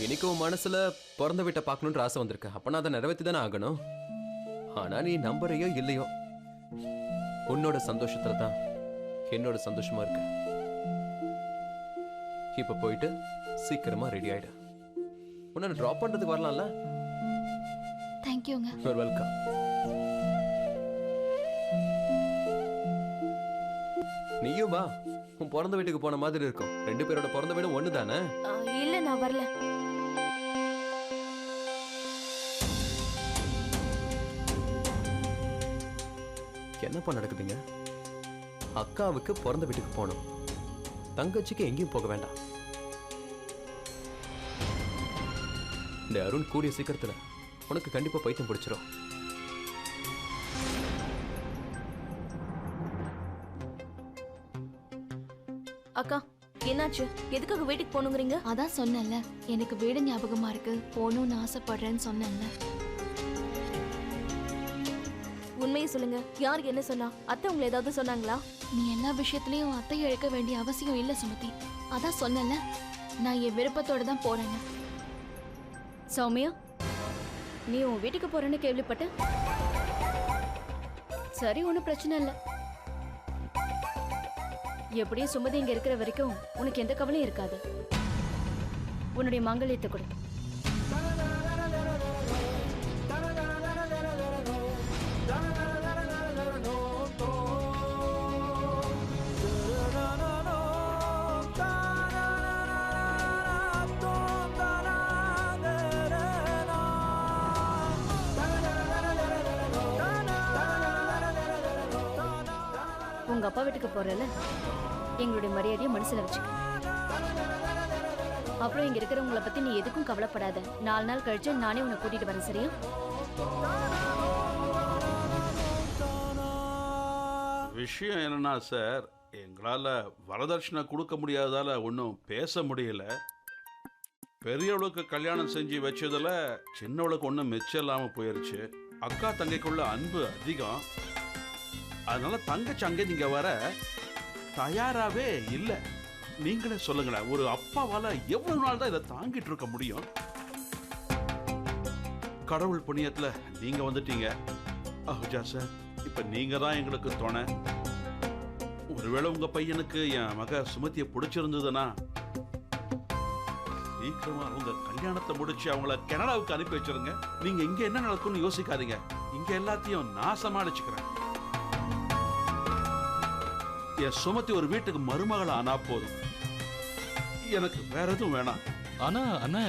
இன்னைக்கு உன் மனசுல பிறந்த வீட்டை பார்க்கணுன்ற ஆசை வந்திருக்கு. அப்ப நான் அதை நிறைவேற்றி தானே ஆகணும். ஆனா நீ நம்புறையோ இல்லையோ, உன்னோட சந்தோஷத்துல தான் என்னோட சந்தோஷமா இருக்கு. இப்ப போயிட்டு சீக்கிரமா ரெடி ஆயிடு. உன்னை ட்ராப் பண்றதுக்கு வரலாம்ல? தேங்க்யூங்க. You're welcome. நீயும் வா. உன் பிறந்த வீட்டுக்கு போன மாதிரி இருக்கும். ரெண்டு பேரோட பிறந்த வீடும் ஒண்ணு தானே? இல்ல நான் வரல. என்னப்பா நடக்குதுங்க? அக்காவுக்கு பிறந்த வீட்டுக்கு போகணும், தங்கச்சிக்கு எங்கேயும் போக வேண்டாம். இந்த அருண் கூடிய சீக்கிரத்துல உனக்கு கண்டிப்பா பைத்தியம் பிடிச்சிரும். அக்கா என்னாச்சு? எதுக்காக வீட்டுக்கு போகணுங்கிறீங்க? அதான் சொன்னேன்ல, எனக்கு வீடு ஞாபகமா இருக்கு, போகணும்னு ஆசைப்படுறேன்னு சொன்னேன்ல. உண்மையை சொல்லுங்க, யார் என்ன சொன்னா? அத்தை உங்களை ஏதாவது சொன்னாங்களா? நீ எல்லா விஷயத்துலயும் அத்தையை இழக்க வேண்டிய அவசியம் இல்ல சுமதி. அதான் சொன்னேன்ல, நான் என் விருப்பத்தோட தான் போறேன்னு. சௌமியா, நீ உன் வீட்டுக்கு போறேன்னு கேள்விப்பட்ட? சரி, ஒன்றும் பிரச்சனை இல்லை. எப்படியும் சுமதி இங்க இருக்கிற வரைக்கும் உனக்கு எந்த கவலையும் இருக்காது. உன்னுடைய மாங்கல்யத்தை கொடு. உங்க அப்பா வீட்டுக்கு போறல, எங்களுடைய மரியாதையை மனசுல வச்சுக்க. அப்புறம் இங்க இருக்கிறவங்களை பத்தி நீ எதுக்கும் கவலைப்படாத. 4 நாள் கழிச்சு நானே உன்னை கூட்டிட்டு வரேன், சரியா? விஷயம் என்னன்னா சார், எங்களால வரதட்சணை கொடுக்க முடியாததால ஒன்றும் பேச முடியல. பெரியவளுக்கு கல்யாணம் செஞ்சு வச்சதுல சின்னவளுக்கு ஒன்றும் மிச்சம் இல்லாமல் போயிருச்சு. அக்கா தங்கைக்குள்ள அன்பு அதிகம். அதனால தங்கச்சி அங்கே நீங்க வர தயாராகவே இல்லை. நீங்களே சொல்லுங்களேன், ஒரு அப்பாவால எவ்வளவு நாள் தான் இதை தாங்கிட்டு இருக்க முடியும்? கடவுள் புண்ணியத்துல நீங்க வந்துட்டீங்க. அஹுஜா சார், இப்ப நீங்க தான் எங்களுக்கு துணை. ஒருவேளை உங்க பையனுக்கு என் மக சுமதியை பிடிச்சிருந்ததுன்னா சீக்கிரமா உங்க கல்யாணத்தை முடிச்சு அவங்கள கனடாவுக்கு அனுப்பி வச்சிருங்க. நீங்க இங்க என்ன நடக்கும்னு யோசிக்காதீங்க. இங்க எல்லாத்தையும் நான் சமாளிச்சுக்கிறேன். என் சுமதி ஒரு வீட்டுக்கு மருமகள் ஆனா போதும், எனக்கு வேற எதுவும் வேணாம். ஆனா அண்ணா,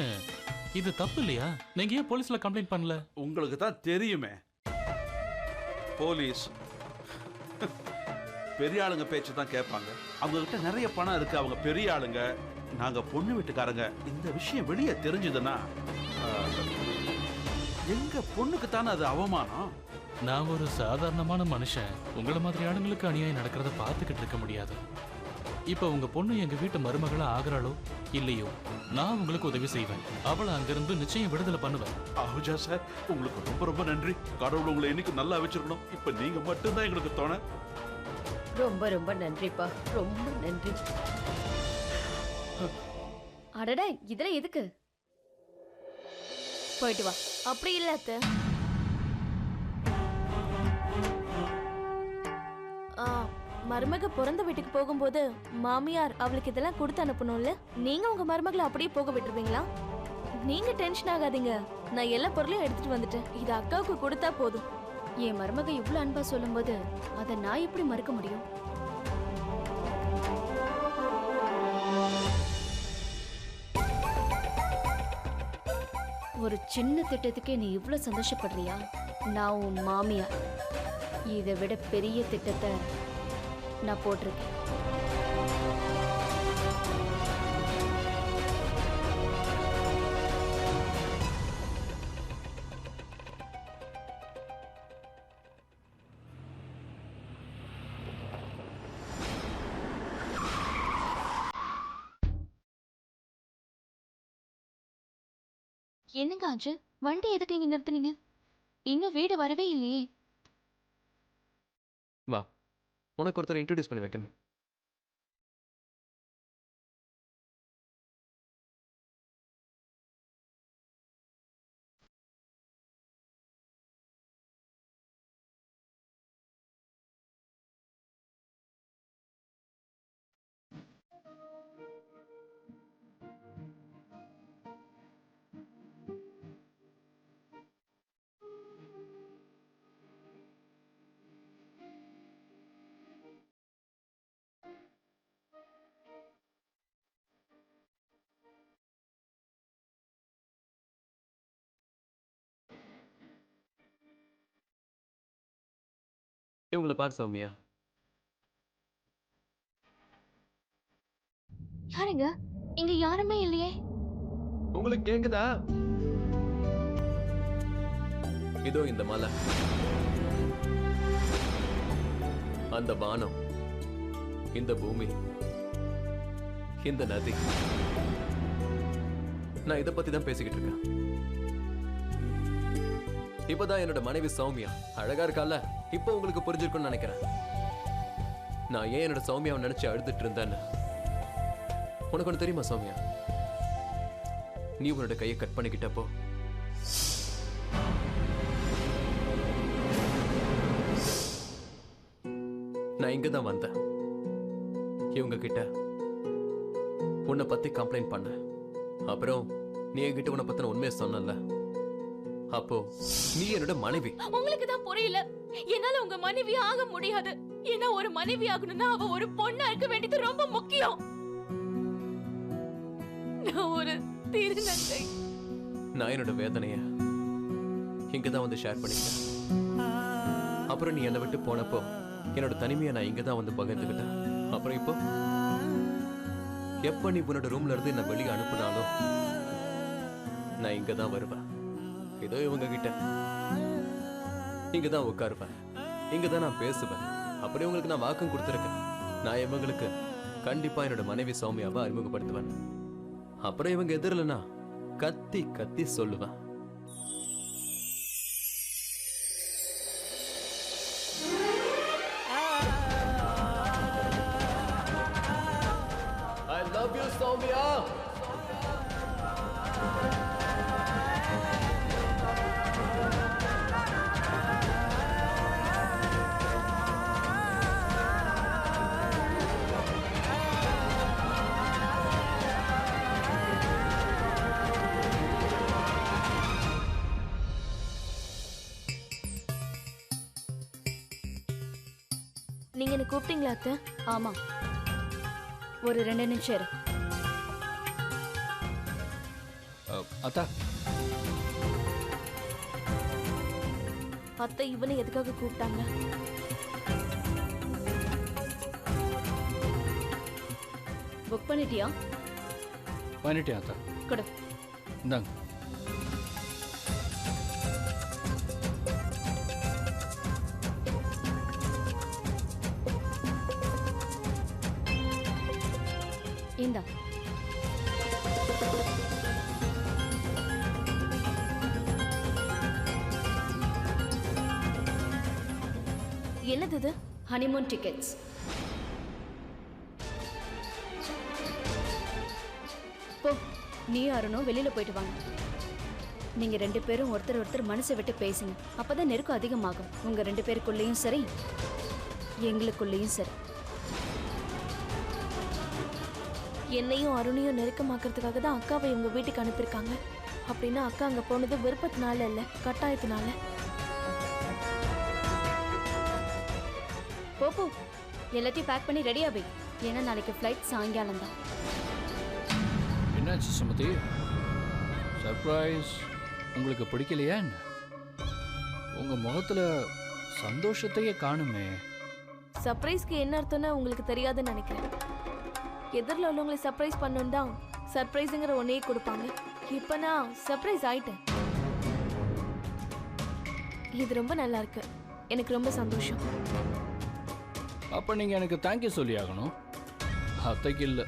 இது தப்பு இல்லையா? நீங்க ஏன் போலீஸ்ல கம்ப்ளைண்ட் பண்ணல? உங்களுக்கு தான் தெரியுமே, போலீஸ் பெரிய ஆளுங்க பேச்சு தான் கேட்பாங்க. அவங்க கிட்ட நிறைய பணம் இருக்கு, அவங்க பெரிய ஆளுங்க. நாங்க பொண்ணு வீட்டுக்காரங்க. இந்த விஷயம் வெளியே தெரிஞ்சதுன்னா எங்க பொண்ணுக்கு தானே அது அவமானம். நான் ஒரு சாதாரணமான மனுஷன். உங்களை மாதிரி ஆளுங்களுக்கு அநியாயம் நடக்கிறத பார்த்துக்கிட்டு இருக்க முடியாது. இப்ப உங்க பொண்ணு எங்க வீட்டு மருமகளா ஆகுறாளோ இல்லையோ, நான் உங்களுக்கு உதவி செய்வேன். அவளை அங்கிருந்து நிச்சயம் விடுதலை பண்ணுவேன். அஹுஜா சார், உங்களுக்கு ரொம்ப ரொம்ப நன்றி. கடவுள் உங்களை இன்னைக்கு நல்லா வச்சிருக்கணும். இப்ப நீங்க மட்டும்தான் எங்களுக்கு தோண. ரொம்ப ரொம்ப நன்றிப்பா, ரொம்ப நன்றி. அடடா, இதெல்லாம் எதுக்கு? போயிட்டு வா. அப்படி இல்ல அத்தை. மருமக பிறந்த வீட்டுக்கு போகும்போது மாமியார் அவளுக்கு இதெல்லாம் கொடுத்து அனுப்பணும்ல. நீங்க உங்க மருமகளை அப்படியே போக விட்டுருவீங்களா? நீங்க டென்ஷன் ஆகாதீங்க, நான் எல்லா பொருளையும் எடுத்துட்டு வந்துட்டேன். இது அக்காவுக்கு கொடுத்தா போதும். என் மருமக இவ்வளவு அன்பா சொல்லும்போது அதை நான் எப்படி மறுக்க முடியும்? ஒரு சின்ன திட்டத்துக்கே நீ இவ்வளவு சந்தோஷப்படுறியா? நான் உன் மாமியார். இதை விட பெரிய திட்டத்தை நான் போட்டிருக்கேன். என்னங்க ஆச்சு? வண்டி எதுக்கு இங்க நிறுத்துனீங்க? இன்னும் வீடு வரவே இல்லையே. வா, உனக்கு ஒருத்தர் இன்ட்ரோடியூஸ் பண்ணி வைக்கணும். இவங்களை பாரு சௌமியா. யாருங்க? இங்க யாருமே இல்லையே. உங்களுக்கு கேக்குதா? இதோ இந்த மலை, அந்த வானம், இந்த பூமி, இந்த நதி. நான் இதை பத்தி தான் பேசிக்கிட்டு இருக்கேன். இப்பதான் என்னோட மனைவி சௌமியா அழகா இருக்கால, இப்போ உங்களுக்கு புரிஞ்சிருக்கும்னு நினைக்கிறேன். நான் ஏன் என்னோட சௌமியாவை நினைச்சு அழுதுட்டு இருந்தேன்னு. உனக்கு ஒன்று தெரியுமா சௌமியா? நீ உன்னோட கையை கட் பண்ணிக்கிட்டப்போ நான் இங்க தான் வந்தேன். இவங்க கிட்ட உன்னை பத்தி கம்ப்ளைண்ட் பண்ண. அப்புறம் நீ என்கிட்ட உன்னை பத்தின உண்மையை சொன்னல. அப்போ நீ என்னோட மனைவி. உங்களுக்கு தான் புரியல. என்னால உங்க மனைவி ஆக முடியாது. ஏன்னா ஒரு மனைவி ஆகணும்னா அவ ஒரு பொண்ணா இருக்க வேண்டியது ரொம்ப முக்கியம். நான் ஒரு திருநங்கை. நான் என்னோட வேதனைய இங்கதான் வந்து ஷேர் பண்ணிக்கிட்டேன். அப்புறம் நீ என்னை விட்டு போனப்போ என்னோட தனிமையை நான் இங்கதான் வந்து பகிர்ந்துக்கிட்டேன். அப்புறம் இப்போ எப்ப நீ உன்னோட ரூம்ல இருந்து என்ன வெளியே அனுப்புனாலும் நான் இங்கதான் வருவேன். ஏதோ இவங்க கிட்ட இங்கதான் உட்காருவேன், இங்கதான் நான் பேசுவேன். அப்புறம் இவங்களுக்கு நான் வாக்கம் கொடுத்துருக்கேன். நான் இவங்களுக்கு கண்டிப்பா என்னோட மனைவி சௌமியாவை அறிமுகப்படுத்துவேன். அப்புறம் இவங்க எதிரில் நான் கத்தி கத்தி சொல்லுவேன். I love you, Soumya. நீங்க என்ன கூப்பிட்டீங்களா அத்தை? ஆமா, ஒரு 2 நிமிஷம் இரு. அத்தா, அத்தை இவனை எதுக்காக கூப்பிட்டாங்க? புக் பண்ணிட்டியா? பண்ணிட்டேன் அத்தா. கொடு. இந்தாங்க. இந்தா. என்னது இது? Honeymoon tickets. போ, நீ அருணும் வெளியில போயிட்டு வாங்க. நீங்க 2 பேரும் ஒருத்தர் ஒருத்தர் மனசை விட்டு பேசுங்க. அப்பதான் நெருக்கம் அதிகமாகும். உங்க 2 பேருக்குள்ளேயும் சரி, எங்களுக்குள்ளேயும் சரி. என்னையும் அருணையும் நெருக்கமாக்குறதுக்காக தான் அக்காவை இவங்க வீட்டுக்கு அனுப்பியிருக்காங்க. அப்படின்னா அக்கா அங்க போனது விருப்பத்தினால இல்ல, கட்டாயத்தினால. போ, எல்லாத்தையும் பேக் பண்ணி ரெடியா வை. ஏன்னா நாளைக்கு ஃப்ளைட் சாயங்காலம் தான். என்னாச்சு சுமதி? சர்ப்ரைஸ் உங்களுக்கு பிடிக்கலையா என்ன? உங்க முகத்துல சந்தோஷத்தையே காணுமே. சர்ப்ரைஸ்க்கு என்ன அர்த்தம்னு உங்களுக்கு தெரியாதுன்னு நினைக்கிறேன். எதிரில் உள்ளவங்களை சர்ப்ரைஸ் பண்ணணும் தான் சர்ப்ரைஸுங்கிற ஒன்னையே கொடுப்பாங்க. இப்போ நான் சர்ப்ரைஸ் ஆயிட்டேன். இது ரொம்ப நல்லா இருக்கு. எனக்கு ரொம்ப சந்தோஷம். அப்ப நீங்க எனக்கு தேங்க்யூ சொல்லி ஆகணும். அத்தைக்கு இல்லை,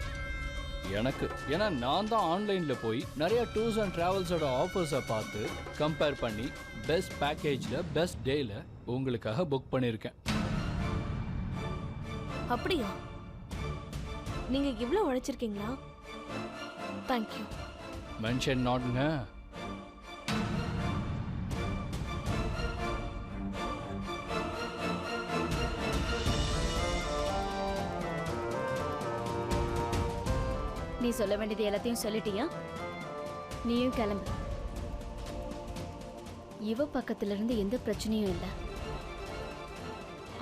எனக்கு. ஏன்னா நான் தான் ஆன்லைன்ல போய் நிறைய டூர்ஸ் அண்ட் டிராவல்ஸோட ஆஃபர்ஸை பார்த்து கம்பேர் பண்ணி பெஸ்ட் பேக்கேஜில் பெஸ்ட் டேல உங்களுக்காக புக் பண்ணியிருக்கேன். அப்படியா? நீங்க இவ்வளவு உழைச்சிருக்கீங்களா? தேங்க்யூ. மென்ஷன் நாட்ங்க. நீ சொல்ல வேண்டியது எல்லாத்தையும் சொல்லிட்டியா? நீயும் கிளம்பு. இவ பக்கத்துல இருந்து எந்த பிரச்சனையும் இல்லை.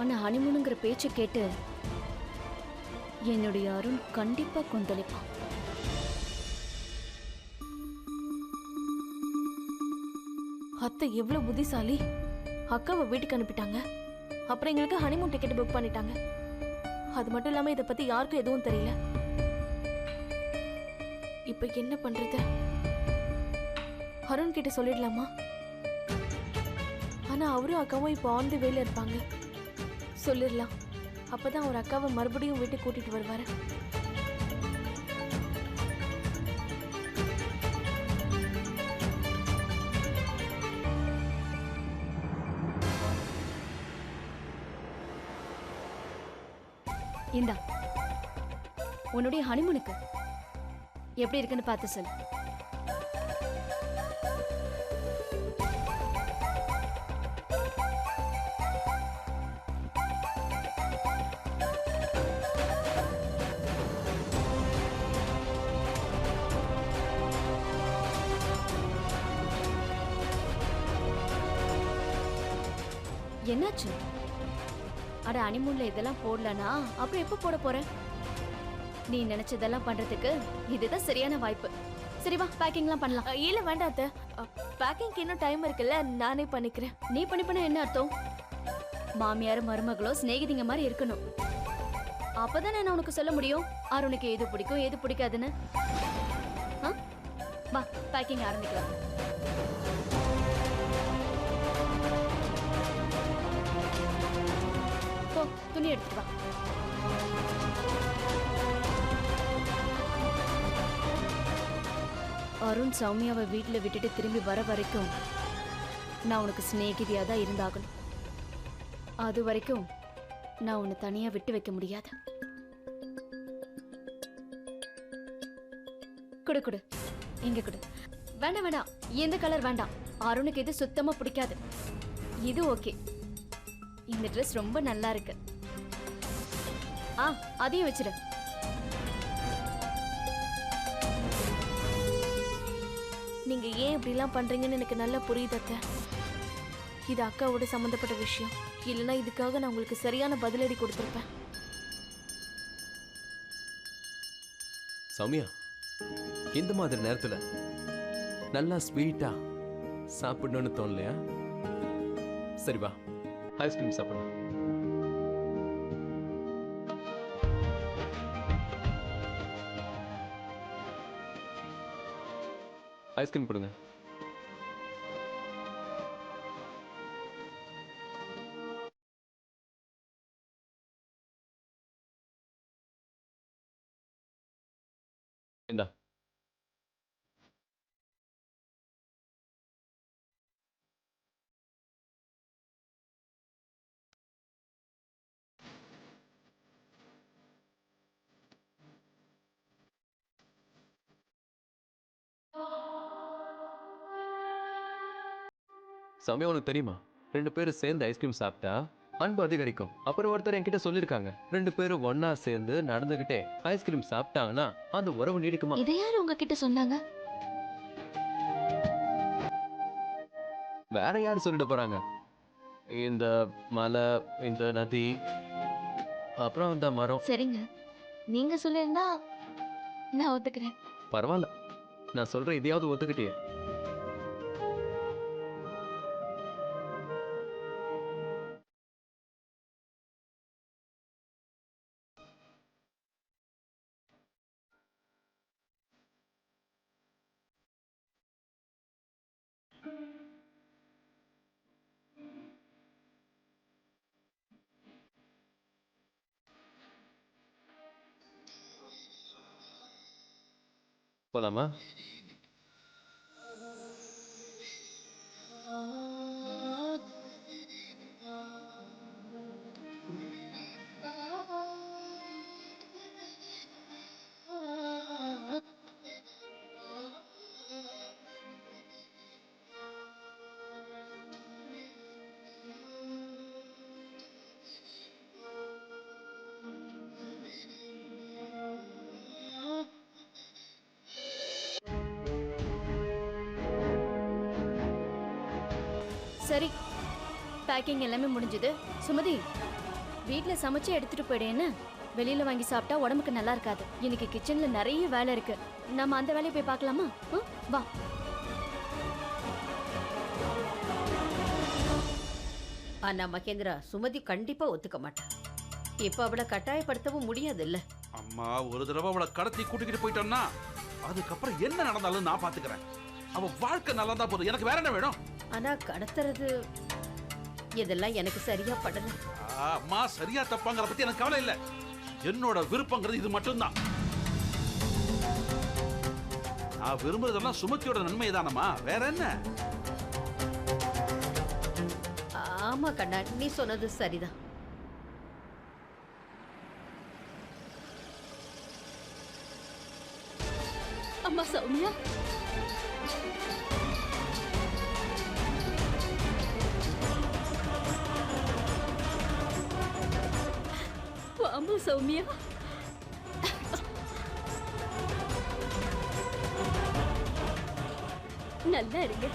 ஆனா ஹனிமூனுங்கிற பேச்சை கேட்டு என்னுடைய அருண் கண்டிப்பா கொந்தளிப்பான். அத்தை எவ்வளவு புத்திசாலி. அக்காவை வீட்டுக்கு அனுப்பிட்டாங்க. அப்புறம் எங்களுக்கு ஹனிமூன் டிக்கெட் புக் பண்ணிட்டாங்க. அது மட்டும் இல்லாம இதை பத்தி யாருக்கும் எதுவும் தெரியல. இப்ப என்ன பண்றது? அருண் கிட்ட சொல்லிடலாமா? ஆனா அவரும் அக்காவும் இப்போ ஆன் தி வேல இருப்பாங்க. சொல்லிடலாம். அப்பதான் அவர் அக்காவை மறுபடியும் வீட்டுக்கு கூட்டிட்டு வருவாரு. இந்தா உன்னுடைய ஹனிமூனுக்கு எப்படி இருக்குன்னு பார்த்து சொல்லு. என்னாச்சு? அட ஹனிமூன்ல இதெல்லாம் போடலனா அப்புறம் எப்ப போட போற? நீ நினைச்சதெல்லாம் பண்றதுக்கு இதுதான் சரியான வாய்ப்பு. சரி வா, பேக்கிங்லாம் பண்ணலாம். இல்ல வேண்டாம் அத்தை. பேக்கிங்க்கு இன்னும் டைம் இருக்குல்ல, நானே பண்ணிக்கிறேன். நீ பண்ண என்ன அர்த்தம்? மாமியார் மருமகளோ சிநேகிதிங்க மாதிரி இருக்கணும். அப்பதான் நான் உனக்கு சொல்ல முடியும் அருணுக்கு எது பிடிக்கும் எது பிடிக்காதுன்னு. ஆ? வா, பேக்கிங் ஆரம்பிக்கலாம். போ, துணி எடுத்துட்டு வா. அருண் சௌமியாவை வீட்டில் விட்டுட்டு திரும்பி வர வரைக்கும் நான் உனக்கு சிநேகிதியாக தான் இருந்தாகணும். அது வரைக்கும் நான் உன்னை தனியாக விட்டு வைக்க முடியாது. குடு குடு, இங்க குடு. வேண்டாம் வேண்டாம், எந்த கலர் வேண்டாம். அருணுக்கு இது சுத்தமா பிடிக்காது. இது ஓகே. இந்த ட்ரெஸ் ரொம்ப நல்லா இருக்கு. ஆ, அதையும் வச்சிரு. நீங்க ஏன் இப்படிலாம் பண்றீங்கன்னு எனக்கு நல்லா புரியுது அத்தை. இது அக்காவோட சம்பந்தப்பட்ட விஷயம். இல்லைன்னா இதுக்காக நான் உங்களுக்கு சரியான பதிலடி கொடுத்துருப்பேன். சௌமியா, இந்த மாதிரி நேரத்துல நல்லா ஸ்வீட்டா சாப்பிடணும்னு தோணலையா? சரி வா, ஐஸ்கிரீம் சாப்பிடலாம். ஐஸ்கிரீம் கொடுங்க. இந்தா. சமயம் உனக்கு தெரியுமா, 2 பேரும் சேர்ந்து ஐஸ்கிரீம் சாப்பிட்டா அன்பு அதிகரிக்கும். அப்புறம் ஒருத்தர் என்கிட்ட சொல்லியிருக்காங்க, 2 பேரும் ஒன்னா சேர்ந்து நடந்துகிட்டே ஐஸ்கிரீம் சாப்பிட்டாங்கன்னா அந்த உறவு நீடிக்குமா? இதை யார் உங்ககிட்ட சொன்னாங்க? வேற யார் சொல்லிட்டு போறாங்க? இந்த மலை, இந்த நதி, அப்புறம் இந்த மரம். சரிங்க, நீங்க சொல்லியிருந்தா நான் ஒத்துக்கிறேன். பரவாயில்ல, நான் சொல்றேன், இதையாவது ஒத்துக்கிட்டியே. போலாமா? சரி, பேக்கிங் எல்லாமே முடிஞ்சது. சுமதி, வீட்ல சமைச்சு எடுத்துட்டு போயிடேன்னு. வெளியில வாங்கி சாப்பிட்டா உடம்புக்கு நல்லா இருக்காது. இன்னைக்கு கிச்சன்ல நிறைய வேலை இருக்கு. நம்ம அந்த வேலையை போய் பார்க்கலாமா? வா. ஆனா மகேந்திரா சுமதி கண்டிப்பா ஒத்துக்க மாட்டான். இப்ப அவளை கட்டாயப்படுத்தவும் முடியாது இல்ல. அம்மா ஒரு தடவை அவளை கடத்தி கூட்டிக்கிட்டு போயிட்டோம்னா அதுக்கப்புறம் என்ன நடந்தாலும் நான் பாத்துக்கிறேன். அவ வாழ்க்கை நல்லா தான் போதும், எனக்கு வேற என்ன வேணும்? ஆனா கடத்துறது இதெல்லாம் எனக்கு சரியா படல. அம்மா சரியா தப்பாங்கிற பத்தி எனக்கு கவலை இல்ல. என்னோட விருப்பங்கிறது இது மட்டும்தான். நான் விரும்புறதெல்லாம் சுமதியோட நன்மை தானம்மா, வேற என்ன? ஆமா கண்ணா, நீ சொன்னது சரிதான். அம்மா சௌமியா, வாமா சௌமியா. நல்லா இருங்க.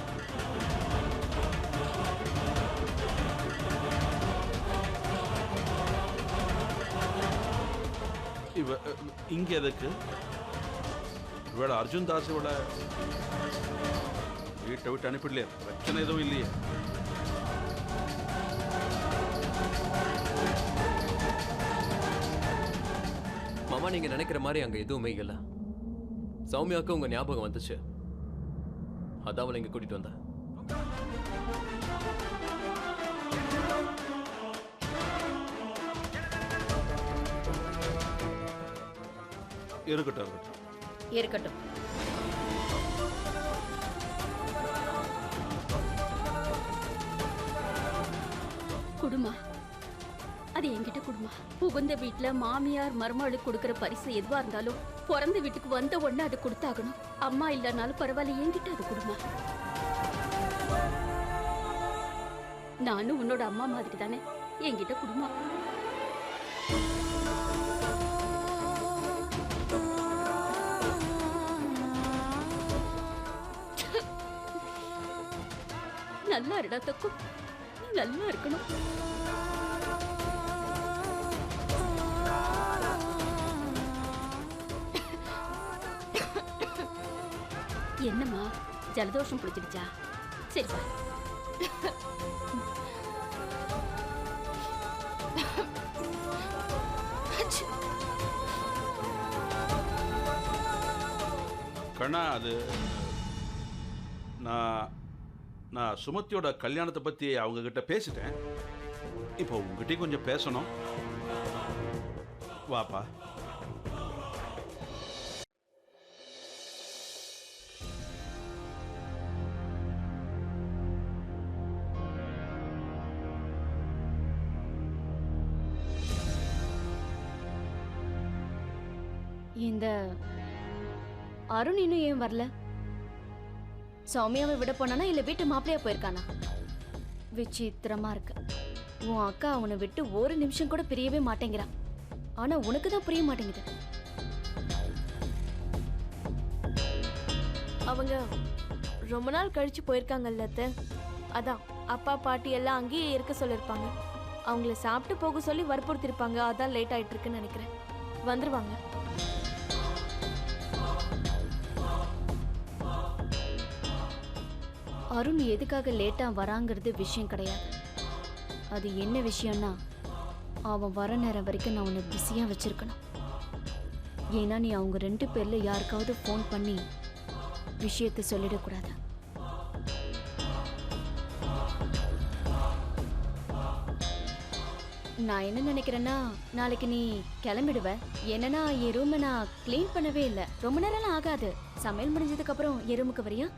இவ இங்க எதுக்கு? இவள அர்ஜுன் தாஸ் இவள வீட்டை விட்டு அனுப்பிடலையே, பிரச்சனை எதுவும் இல்லையே. மாமா நீங்க நினைக்கிற மாதிரி அங்க எதுவுமே இல்ல. சௌமியாவுக்கு உங்க ஞாபகம் வந்துச்சு, அதான் அவளை இங்க கூட்டிட்டு வந்தேன். இருக்கட்டும் இருக்கட்டும் இருக்கட்டும். குடுமா, அது என்கிட்ட குடுமா. புகுந்த வீட்டுல மாமியார் மருமகளுக்கு கொடுக்கற பரிசு எதுவா இருந்தாலும் பிறந்த வீட்டுக்கு வந்த உடனே அதை கொடுத்தாகணும். அம்மா இல்லைனாலும் பரவாயில்ல, என்கிட்ட அது குடுமா. நானும் உன்னோட அம்மா மாதிரி தானே, என்கிட்ட குடுமா. நல்லா இருடா தக்கு, நல்லா இருக்கணும். என்னம்மா ஜலதோஷம் பிடிச்சிருச்சா? சரி வா. கண்ணா, அது நான் சுமதியோட கல்யாணத்தை பத்தி அவங்க கிட்ட பேசிட்டேன். இப்போ உங்ககிட்ட கொஞ்சம் பேசணும். வாப்பா. இந்த அருண் இன்னும் ஏன் வரல? சௌமியாவை விட போனானா இல்ல வீட்டு மாப்பிளையா போயிருக்கானா? விசித்திரமா இருக்கு. உன் அக்கா அவனை விட்டு ஒரு நிமிஷம் கூட பிரியவே மாட்டேங்கிறான். ஆனா உனக்கு தான் புரிய மாட்டேங்குது. அவங்க ரொம்ப நாள் கழிச்சு போயிருக்காங்கல்ல அத்தை. அதான் அப்பா பாட்டி எல்லாம் அங்கேயே இருக்க சொல்லிருப்பாங்க. அவங்கள சாப்பிட்டு போக சொல்லி வற்புறுத்திருப்பாங்க. அதான் லேட் ஆயிட்டு இருக்குன்னு நினைக்கிறேன். வந்துருவாங்க. அருண் எதுக்காக லேட்டா வராங்கிறது விஷயம் கிடையாது. அது என்ன விஷயம்னா, அவன் வர நேரம் வரைக்கும் நான் உன்னை பிஸியா வச்சிருக்கணும். ஏன்னா நீ அவங்க 2 பேர்ல யாருக்காவது ஃபோன் பண்ணி விஷயத்தை சொல்லிடக்கூடாது. நான் என்ன நினைக்கிறேன்னா, நாளைக்கு நீ கிளம்பிடுவ. என்னன்னா என் ரூமை நான் க்ளீன் பண்ணவே இல்லை. ரொம்ப நேரம்லாம் ஆகாது. சமையல் முடிஞ்சதுக்கு அப்புறம் என் ரூமுக்கு வரியா?